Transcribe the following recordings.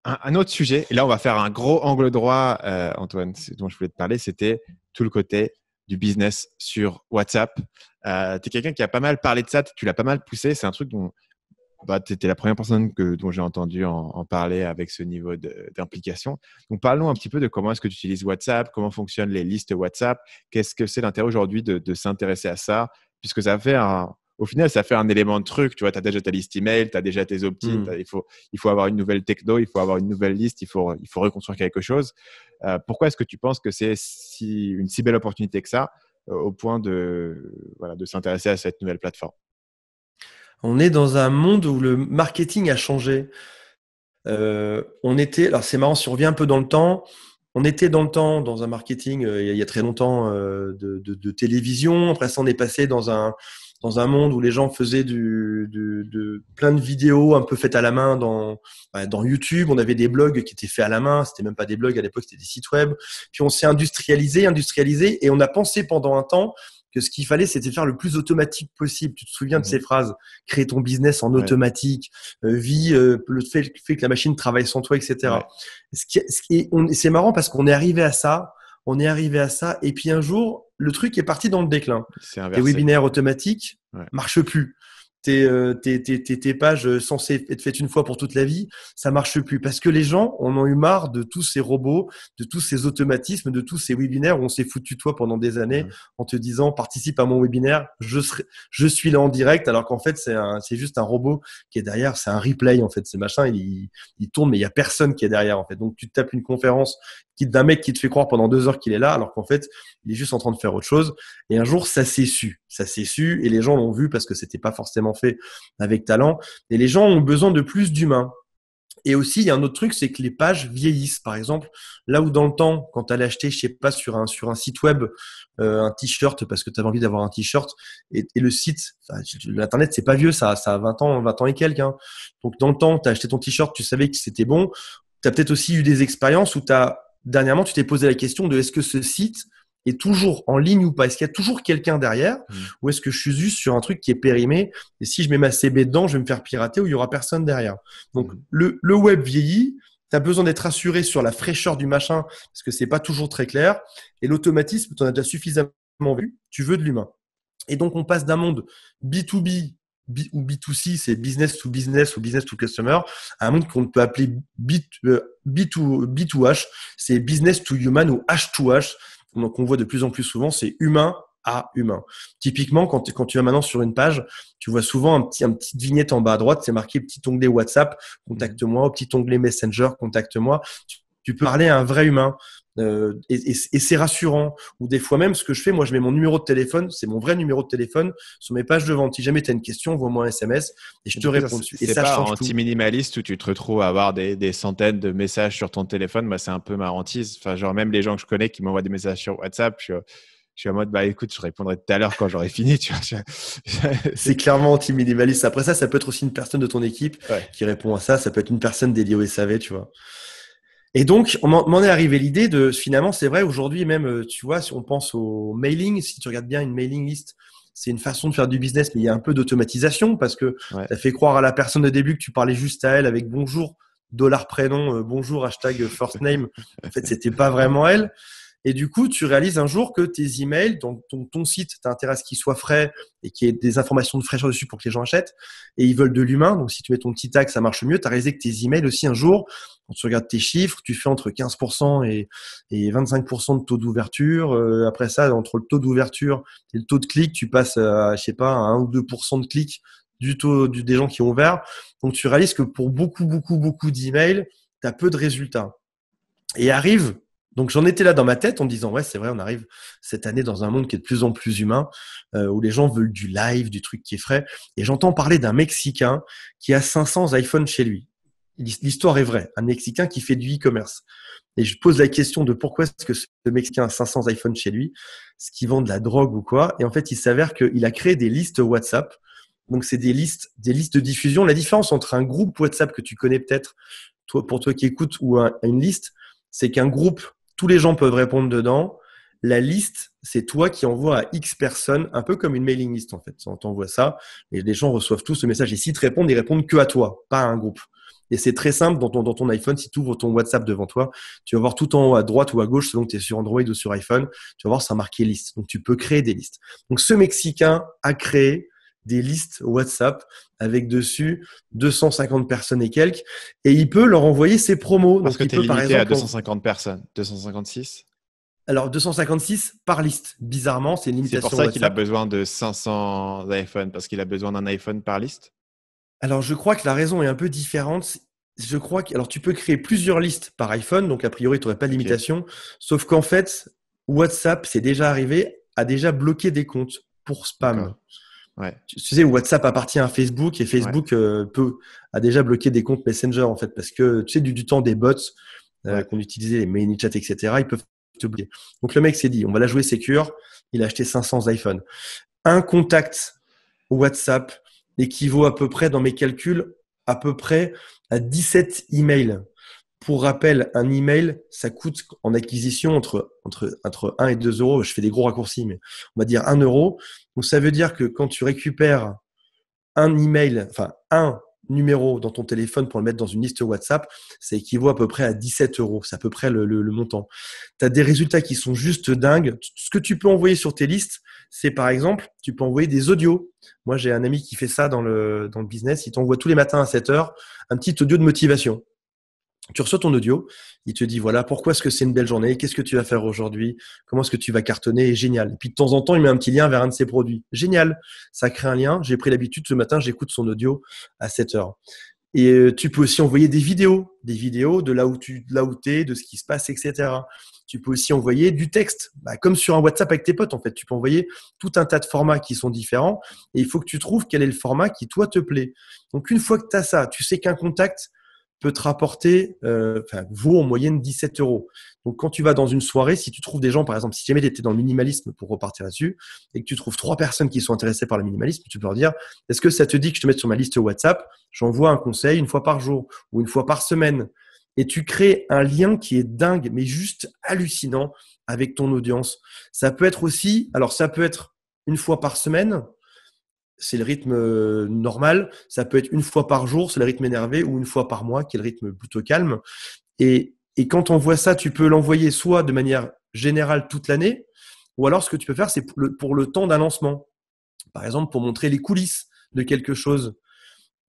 un autre sujet, et là on va faire un gros angle droit, Antoine, dont je voulais te parler, c'était tout le côté du business sur WhatsApp. Tu es quelqu'un qui a pas mal parlé de ça, tu l'as pas mal poussé, c'est un truc dont tu étais la première personne dont j'ai entendu en parler avec ce niveau d'implication. Donc parlons un petit peu de comment est-ce que tu utilises WhatsApp, comment fonctionnent les listes WhatsApp, qu'est-ce que c'est l'intérêt aujourd'hui de s'intéresser à ça, puisque au final, ça fait un élément de truc. Tu vois, tu as déjà ta liste email, tu as déjà tes opt-in. Il faut avoir une nouvelle techno, il faut avoir une nouvelle liste, il faut reconstruire quelque chose. Pourquoi est-ce que tu penses que c'est une si belle opportunité que ça, au point de s'intéresser à cette nouvelle plateforme? On est dans un monde où le marketing a changé. Alors c'est marrant, si on revient un peu dans le temps, on était dans le temps dans un marketing il y a très longtemps de télévision. Après ça, on est passé dans un monde où les gens faisaient plein de vidéos un peu faites à la main dans YouTube. On avait des blogs qui étaient faits à la main. C'était même pas des blogs à l'époque, c'était des sites web. Puis on s'est industrialisé, et on a pensé pendant un temps que ce qu'il fallait, c'était faire le plus automatique possible. Tu te souviens de ces phrases? Créer ton business en Ouais, automatique, le fait que la machine travaille sans toi, etc. ouais, C'est marrant parce qu'on est arrivé à ça, et puis un jour, le truc est parti dans le déclin. c'est Tes inversé. webinaires automatiques Ouais. marchent plus. Tes pages censées être faites une fois pour toute la vie, ça marche plus parce que les gens en ont eu marre de tous ces robots, de tous ces automatismes, de tous ces webinaires où on s'est foutu de toi pendant des années Mhm. en te disant participe à mon webinaire, je suis là en direct, alors qu'en fait c'est juste un robot qui est derrière, c'est un replay en fait, ces machins il tourne mais il y a personne qui est derrière en fait. Donc tu te tapes une conférence d'un mec qui te fait croire pendant 2 heures qu'il est là, alors qu'en fait il est juste en train de faire autre chose. Et un jour ça s'est su, et les gens l'ont vu parce que c'était pas forcément fait avec talent. Et les gens ont besoin de plus d'humains. Et aussi, il y a un autre truc, c'est que les pages vieillissent. Par exemple, là où dans le temps, quand tu allais acheter, je sais pas, sur un site web, un t-shirt, parce que tu avais envie d'avoir un t-shirt, et le site, enfin, l'internet, c'est pas vieux, ça a 20 ans et quelques. Hein. Donc, dans le temps, tu as acheté ton t-shirt, tu savais que c'était bon. Tu as peut-être aussi eu des expériences où dernièrement, tu t'es posé la question de est-ce que ce site est toujours en ligne ou pas? Est-ce qu'il y a toujours quelqu'un derrière? Mhm. Ou est-ce que je suis juste sur un truc qui est périmé? Et si je mets ma CB dedans, je vais me faire pirater ou il y aura personne derrière. Donc, Mhm. le web vieillit. Tu as besoin d'être assuré sur la fraîcheur du machin parce que c'est pas toujours très clair. Et l'automatisme, tu en as déjà suffisamment vu. Tu veux de l'humain. Et donc, on passe d'un monde B2B ou B2C, c'est business to business ou business to customer, à un monde qu'on peut appeler B2H, c'est business to human ou H2H. Donc, on voit de plus en plus souvent, c'est humain à humain. Typiquement, quand tu vas maintenant sur une page, tu vois souvent un petit vignette en bas à droite, c'est marqué petit onglet WhatsApp, Mhm. contacte-moi, petit onglet Messenger, contacte-moi. Tu peux parler à un vrai humain. Et c'est rassurant. Ou des fois même, ce que je fais, moi, je mets mon numéro de téléphone, c'est mon vrai numéro de téléphone sur mes pages de vente. Si jamais tu as une question, envoie-moi un SMS et je Et te du coup, ça, réponds dessus. Et c'est ça pas change tout. anti-minimaliste où tu te retrouves à avoir des centaines de messages sur ton téléphone. Moi, c'est un peu ma hantise. Enfin, genre, même les gens que je connais qui m'envoient des messages sur WhatsApp, je suis en mode, bah écoute, je répondrai tout à l'heure quand j'aurai fini. Tu vois, C'est clairement anti-minimaliste. Après ça, ça peut être aussi une personne de ton équipe ouais. qui répond à ça. Ça peut être une personne dédiée au SAV, tu vois. Et donc, on m'en est arrivé l'idée de, finalement, c'est vrai, aujourd'hui, même, tu vois, si on pense au mailing, si tu regardes bien une mailing list, c'est une façon de faire du business, mais il y a un peu d'automatisation parce que Ouais. tu as fait croire à la personne au début que tu parlais juste à elle avec bonjour, dollar prénom, bonjour, hashtag first name. En fait, c'était pas vraiment elle. Et du coup, tu réalises un jour que tes emails, ton site, tu as intérêt à ce qu'il soit frais et qu'il y ait des informations de fraîcheur dessus pour que les gens achètent. Et ils veulent de l'humain. Donc, si tu mets ton petit tag, ça marche mieux. Tu as réalisé que tes emails aussi, un jour, quand tu regardes tes chiffres, tu fais entre 15% et 25% de taux d'ouverture. Après ça, entre le taux d'ouverture et le taux de clic, tu passes à, je sais pas, à 1 ou 2% de clic des gens qui ont ouvert. Donc, tu réalises que pour beaucoup, beaucoup, beaucoup d'emails, tu as peu de résultats. Et arrive, donc j'en étais là dans ma tête en me disant, ouais, c'est vrai, on arrive cette année dans un monde qui est de plus en plus humain, où les gens veulent du live, du truc qui est frais. Et j'entends parler d'un Mexicain qui a 500 iPhones chez lui. L'histoire est vraie, un Mexicain qui fait du e-commerce. Et je pose la question de pourquoi est-ce que ce Mexicain a 500 iPhones chez lui, ce qui vend de la drogue ou quoi. Et en fait, il s'avère qu'il a créé des listes WhatsApp. Donc, c'est des listes de diffusion. La différence entre un groupe WhatsApp que tu connais peut-être, toi, pour toi qui écoutes, ou une liste, c'est qu'un groupe, tous les gens peuvent répondre dedans. La liste, c'est toi qui envoies à X personnes, un peu comme une mailing list en fait. On t'envoie ça et les gens reçoivent tous ce message. Et s'ils te répondent, ils répondent que à toi, pas à un groupe. Et c'est très simple dans ton iPhone. Si tu ouvres ton WhatsApp devant toi, tu vas voir tout en haut à droite ou à gauche, selon que tu es sur Android ou sur iPhone, tu vas voir ça marqué liste. Donc, tu peux créer des listes. Donc, ce Mexicain a créé des listes WhatsApp avec dessus 250 personnes et quelques. Et il peut leur envoyer ses promos. Parce Donc, que il tu es peut, par limité à exemple, 250 personnes. 256? alors 256 par liste. Bizarrement, c'est une C'est pour limitation ça qu'il a WhatsApp. besoin de 500 iPhones, parce qu'il a besoin d'un iPhone par liste. Alors, je crois que la raison est un peu différente. Je crois que, alors, tu peux créer plusieurs listes par iPhone, donc a priori, tu n'aurais pas de Ok, limitation. Sauf qu'en fait, WhatsApp, c'est déjà arrivé, a déjà bloqué des comptes pour spam. d'accord. Ouais, Tu sais, WhatsApp appartient à Facebook et ouais, Facebook a déjà bloqué des comptes Messenger, en fait, parce que tu sais, du temps des bots ouais. qu'on utilisait, les ManyChat, etc., ils peuvent te bloquer. Donc, le mec s'est dit, on va la jouer sécure. Il a acheté 500 iPhones. Un contact WhatsApp équivaut à peu près, dans mes calculs, à peu près à 17 emails. Pour rappel, un email, ça coûte en acquisition entre 1 et 2 euros. Je fais des gros raccourcis, mais on va dire 1 euro. Donc, ça veut dire que quand tu récupères un email, enfin, un numéro dans ton téléphone pour le mettre dans une liste WhatsApp, ça équivaut à peu près à 17 euros. C'est à peu près le montant. Tu as des résultats qui sont juste dingues. Ce que tu peux envoyer sur tes listes, c'est par exemple, tu peux envoyer des audios. Moi, j'ai un ami qui fait ça dans le business. Il t'envoie tous les matins à 7 heures un petit audio de motivation. Tu reçois ton audio, il te dit voilà, pourquoi est-ce que c'est une belle journée, qu'est-ce que tu vas faire aujourd'hui, comment est-ce que tu vas cartonner, et génial. Et puis de temps en temps, il met un petit lien vers un de ses produits. Génial, ça crée un lien. J'ai pris l'habitude, ce matin, j'écoute son audio à 7 heures. Et tu peux aussi envoyer des vidéos de là où tu es, de ce qui se passe, etc. Tu peux aussi envoyer du texte, comme sur un WhatsApp avec tes potes en fait. Tu peux envoyer tout un tas de formats qui sont différents et il faut que tu trouves quel est le format qui toi te plaît. Donc une fois que tu as ça, tu sais qu'un contact peut te rapporter, vaut en moyenne 17 euros. Donc, quand tu vas dans une soirée, si tu trouves des gens, par exemple, si jamais tu étais dans le minimalisme pour repartir là-dessus, et que tu trouves 3 personnes qui sont intéressées par le minimalisme, tu peux leur dire, est-ce que ça te dit que je te mette sur ma liste WhatsApp? J'envoie un conseil une fois par jour ou une fois par semaine. Et tu crées un lien qui est dingue, mais juste hallucinant avec ton audience. Ça peut être aussi, alors ça peut être une fois par semaine, c'est le rythme normal. Ça peut être une fois par jour, c'est le rythme énervé, ou une fois par mois, qui est le rythme plutôt calme. Et quand on voit ça, tu peux l'envoyer soit de manière générale toute l'année, ou alors ce que tu peux faire, c'est pour le temps d'un lancement. Par exemple, pour montrer les coulisses de quelque chose.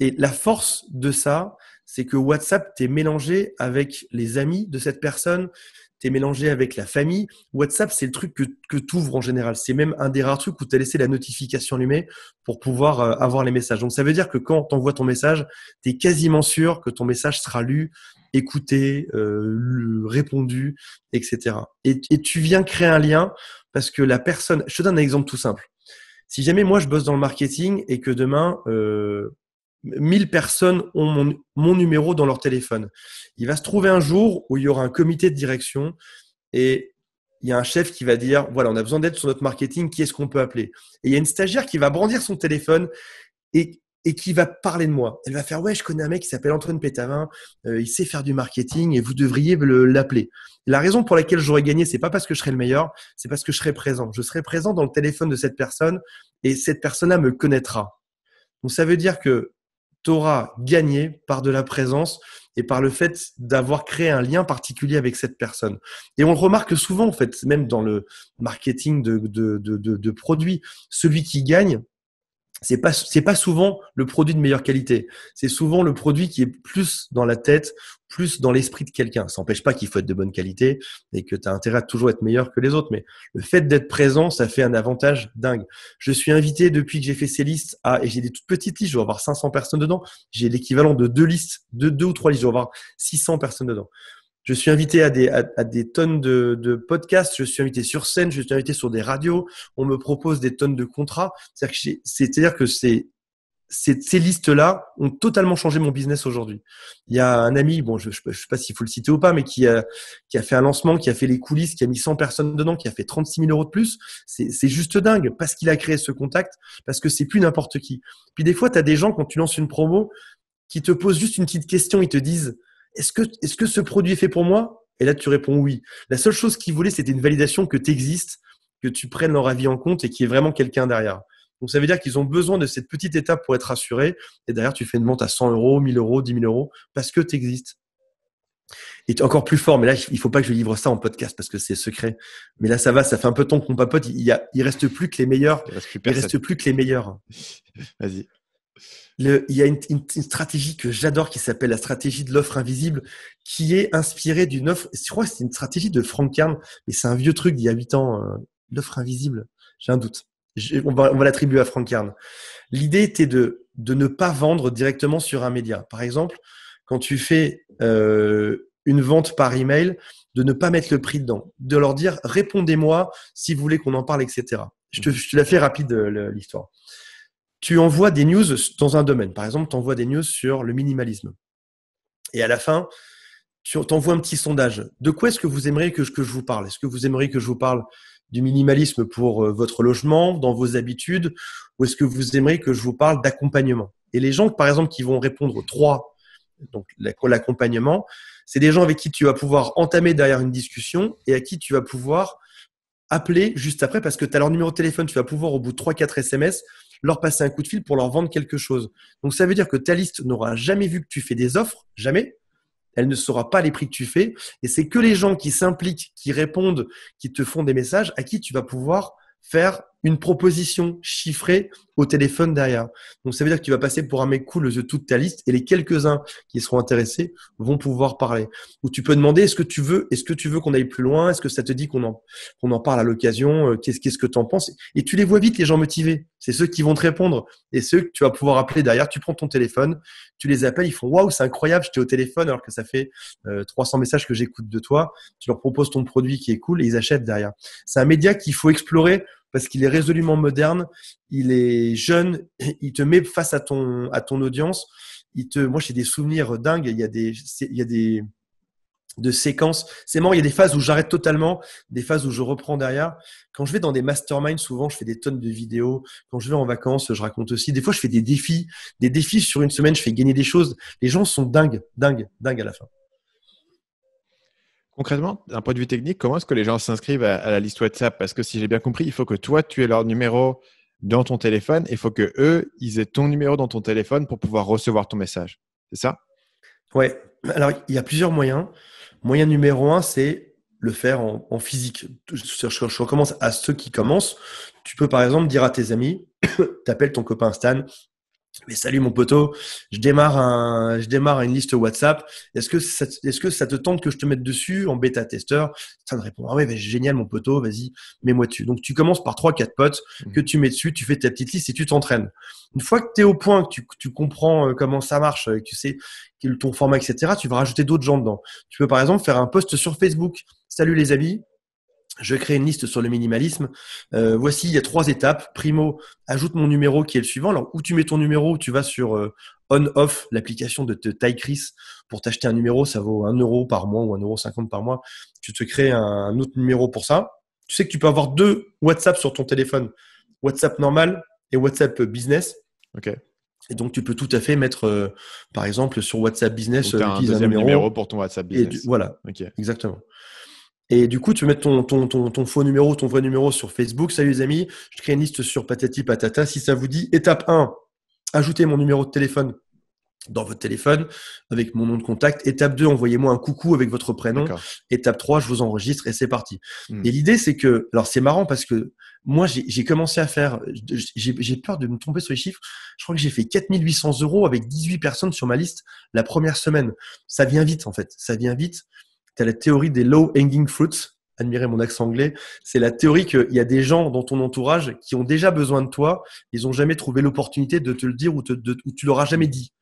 Et la force de ça, c'est que WhatsApp t'est mélangé avec les amis de cette personne, t'es mélangé avec la famille. WhatsApp, c'est le truc que tu ouvres en général. C'est même un des rares trucs où tu as laissé la notification allumée pour pouvoir avoir les messages. Donc, ça veut dire que quand tu envoies ton message, tu es quasiment sûr que ton message sera lu, écouté, répondu, etc. Et tu viens créer un lien parce que la personne… Je te donne un exemple tout simple. Si jamais moi, je bosse dans le marketing et que demain… 1000 personnes ont mon numéro dans leur téléphone. Il va se trouver un jour où il y aura un comité de direction et il y a un chef qui va dire, voilà, on a besoin d'aide sur notre marketing, qui est-ce qu'on peut appeler? Et il y a une stagiaire qui va brandir son téléphone et qui va parler de moi. Elle va faire, ouais, je connais un mec qui s'appelle Antoine Pétavin, il sait faire du marketing et vous devriez l'appeler. La raison pour laquelle j'aurais gagné, c'est pas parce que je serais le meilleur, c'est parce que je serais présent. Je serai présent dans le téléphone de cette personne et cette personne-là me connaîtra. Donc ça veut dire que tu auras gagné par de la présence et par le fait d'avoir créé un lien particulier avec cette personne. Et on le remarque souvent, en fait, même dans le marketing de produits. Celui qui gagne, c'est pas souvent le produit de meilleure qualité. C'est souvent le produit qui est plus dans la tête, plus dans l'esprit de quelqu'un. Ça n'empêche pas qu'il faut être de bonne qualité et que tu as intérêt à toujours être meilleur que les autres. Mais le fait d'être présent, ça fait un avantage dingue. Je suis invité depuis que j'ai fait ces listes et j'ai des toutes petites listes. Je dois avoir 500 personnes dedans. J'ai l'équivalent de 2 listes, de 2 ou 3 listes. Je dois avoir 600 personnes dedans. Je suis invité à des tonnes de podcasts. Je suis invité sur scène. Je suis invité sur des radios. On me propose des tonnes de contrats. C'est-à-dire que ces listes-là ont totalement changé mon business aujourd'hui. Il y a un ami, bon, je sais pas s'il faut le citer ou pas, mais qui a fait un lancement, qui a fait les coulisses, qui a mis 100 personnes dedans, qui a fait 36 000 euros de plus. C'est juste dingue parce qu'il a créé ce contact, parce que c'est plus n'importe qui. Puis des fois, tu as des gens, quand tu lances une promo, qui te posent juste une petite question. Ils te disent, est-ce que ce produit est fait pour moi? Et là, tu réponds oui. La seule chose qu'ils voulaient, c'était une validation que tu existes, que tu prennes leur avis en compte et qu'il y ait vraiment quelqu'un derrière. Donc, ça veut dire qu'ils ont besoin de cette petite étape pour être rassurés. Et derrière, tu fais une vente à 100 euros, 1000 euros, 10 000 euros parce que tu existes. Et encore plus fort, mais là, il faut pas que je livre ça en podcast parce que c'est secret. Mais là, ça va, ça fait un peu de temps qu'on papote. Il reste plus que les meilleurs. Il reste plus que les meilleurs. Vas-y. Il y a une stratégie que j'adore qui s'appelle la stratégie de l'offre invisible, qui est inspirée d'une offre. Je crois que c'est une stratégie de Frank Kern, mais c'est un vieux truc d'il y a 8 ans. L'offre invisible, j'ai un doute. On va l'attribuer à Frank Kern. L'idée était de ne pas vendre directement sur un média. Par exemple, quand tu fais une vente par email, de ne pas mettre le prix dedans, de leur dire répondez-moi si vous voulez qu'on en parle, etc. Je te la fais rapide l'histoire. Tu envoies des news dans un domaine. Par exemple, tu envoies des news sur le minimalisme. Et à la fin, tu envoies un petit sondage. De quoi est-ce que vous aimeriez que je vous parle? Est-ce que vous aimeriez que je vous parle du minimalisme pour votre logement, dans vos habitudes, ou est-ce que vous aimeriez que je vous parle d'accompagnement? Et les gens, par exemple, qui vont répondre 3, donc l'accompagnement, c'est des gens avec qui tu vas pouvoir entamer derrière une discussion et à qui tu vas pouvoir appeler juste après parce que tu as leur numéro de téléphone, tu vas pouvoir au bout de 3-4 SMS leur passer un coup de fil pour leur vendre quelque chose. Donc ça veut dire que ta liste n'aura jamais vu que tu fais des offres, jamais. Elle ne saura pas les prix que tu fais. Et c'est que les gens qui s'impliquent, qui répondent, qui te font des messages, à qui tu vas pouvoir faire une proposition chiffrée au téléphone derrière. Donc, ça veut dire que tu vas passer pour un mec cool de toute ta liste et les quelques-uns qui seront intéressés vont pouvoir parler. Ou tu peux demander, est-ce que tu veux qu'on aille plus loin? Est-ce que ça te dit qu'on en parle à l'occasion? Qu'est-ce que tu en penses? Et tu les vois vite, les gens motivés. C'est ceux qui vont te répondre et ceux que tu vas pouvoir appeler derrière. Tu prends ton téléphone, tu les appelles, ils font waouh, c'est incroyable, j'étais au téléphone alors que ça fait 300 messages que j'écoute de toi. Tu leur proposes ton produit qui est cool et ils achètent derrière. C'est un média qu'il faut explorer parce qu'il est résolument moderne, il est jeune, il te met face à ton audience. Moi, j'ai des souvenirs dingues. Il y a des de séquences. C'est marrant, il y a des phases où j'arrête totalement, des phases où je reprends derrière. Quand je vais dans des masterminds, souvent, je fais des tonnes de vidéos. Quand je vais en vacances, je raconte aussi. Des fois, je fais des défis. Des défis sur une semaine, je fais gagner des choses. Les gens sont dingues à la fin. Concrètement, d'un point de vue technique, comment est-ce que les gens s'inscrivent à la liste WhatsApp? Parce que si j'ai bien compris, il faut que toi, tu aies leur numéro dans ton téléphone et il faut que eux, ils aient ton numéro dans ton téléphone pour pouvoir recevoir ton message. C'est ça? Ouais. Alors, il y a plusieurs moyens. Moyen numéro 1, c'est le faire en physique. Je recommence à ceux qui commencent. Tu peux, par exemple, dire à tes amis, t'appelles ton copain Stan, mais salut mon poteau, je démarre une liste WhatsApp. Est-ce que ça te tente que je te mette dessus en bêta testeur? Ça me répond, ah ouais, génial mon poteau, vas-y, mets-moi dessus. Donc tu commences par 3-4 potes que tu mets dessus, tu fais ta petite liste et tu t'entraînes. Une fois que tu es au point, que tu comprends comment ça marche, que tu sais ton format, etc., tu vas rajouter d'autres gens dedans. Tu peux par exemple faire un post sur Facebook. Salut les amis, je crée une liste sur le minimalisme. Voici, il y a 3 étapes. Primo, ajoute mon numéro qui est le suivant. Alors, où tu mets ton numéro, tu vas sur On-Off, l'application de Tychris. Pour t'acheter un numéro, ça vaut 1 euro par mois ou 1,50 € par mois. Tu te crées un autre numéro pour ça. Tu sais que tu peux avoir 2 WhatsApp sur ton téléphone. WhatsApp normal et WhatsApp business. Ok. Et donc, tu peux tout à fait mettre, par exemple, sur WhatsApp business, tu as un deuxième numéro pour ton WhatsApp business. Voilà, okay. Exactement. Et du coup, tu mets ton faux numéro, ton vrai numéro sur Facebook. Salut les amis, je crée une liste sur Patati Patata. Si ça vous dit, étape 1, ajoutez mon numéro de téléphone dans votre téléphone avec mon nom de contact. Étape 2, envoyez-moi un coucou avec votre prénom. D'accord. Étape 3, je vous enregistre et c'est parti. Et l'idée, c'est que, alors c'est marrant parce que moi, j'ai commencé à faire, j'ai peur de me tromper sur les chiffres. Je crois que j'ai fait 4800 € avec 18 personnes sur ma liste la première semaine. Ça vient vite, en fait. Ça vient vite. Tu as la théorie des low hanging fruits. Admirez mon accent anglais. C'est la théorie qu'il y a des gens dans ton entourage qui ont déjà besoin de toi. Ils n'ont jamais trouvé l'opportunité de te le dire ou tu leur as jamais dit.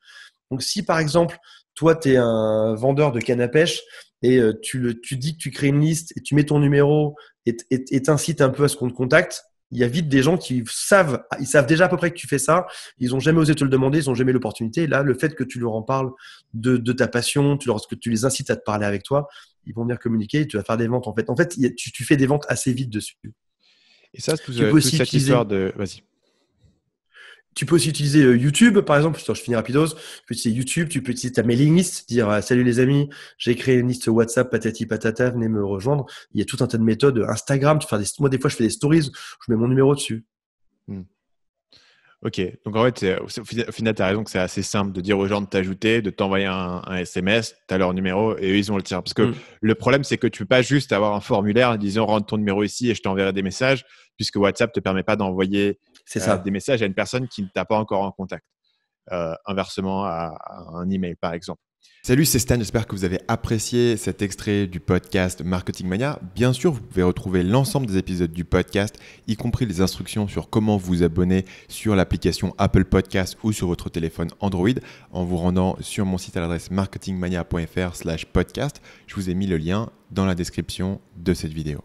Donc, si par exemple, toi, tu es un vendeur de canne à pêche et tu dis que tu crées une liste et tu mets ton numéro et t'incites un peu à ce qu'on te contacte, il y a vite des gens qui ils savent déjà à peu près que tu fais ça. Ils n'ont jamais osé te le demander, ils n'ont jamais l'opportunité. Et là, le fait que tu leur en parles de ta passion, que tu les incites à te parler avec toi, ils vont venir communiquer et tu vas faire des ventes. En fait, tu fais des ventes assez vite dessus. Et ça, toute cette histoire de… Vas-y. Tu peux aussi utiliser YouTube, par exemple. Je finis rapidos. Tu peux utiliser YouTube, tu peux utiliser ta mailing list, dire salut les amis, j'ai créé une liste WhatsApp, patati patata, venez me rejoindre. Il y a tout un tas de méthodes. Instagram, moi des fois je fais des stories, je mets mon numéro dessus. Ok, donc en fait, au final, tu as raison que c'est assez simple de dire aux gens de t'ajouter, de t'envoyer un SMS, tu as leur numéro et eux, ils ont le tien. Parce que le problème, c'est que tu ne peux pas juste avoir un formulaire disant rentre ton numéro ici et je t'enverrai des messages, puisque WhatsApp ne te permet pas d'envoyer des messages à une personne qui ne t'a pas encore en contact. Inversement à un email, par exemple. Salut, c'est Stan, j'espère que vous avez apprécié cet extrait du podcast Marketing Mania. Bien sûr, vous pouvez retrouver l'ensemble des épisodes du podcast, y compris les instructions sur comment vous abonner sur l'application Apple Podcast ou sur votre téléphone Android en vous rendant sur mon site à l'adresse marketingmania.fr/podcast. Je vous ai mis le lien dans la description de cette vidéo.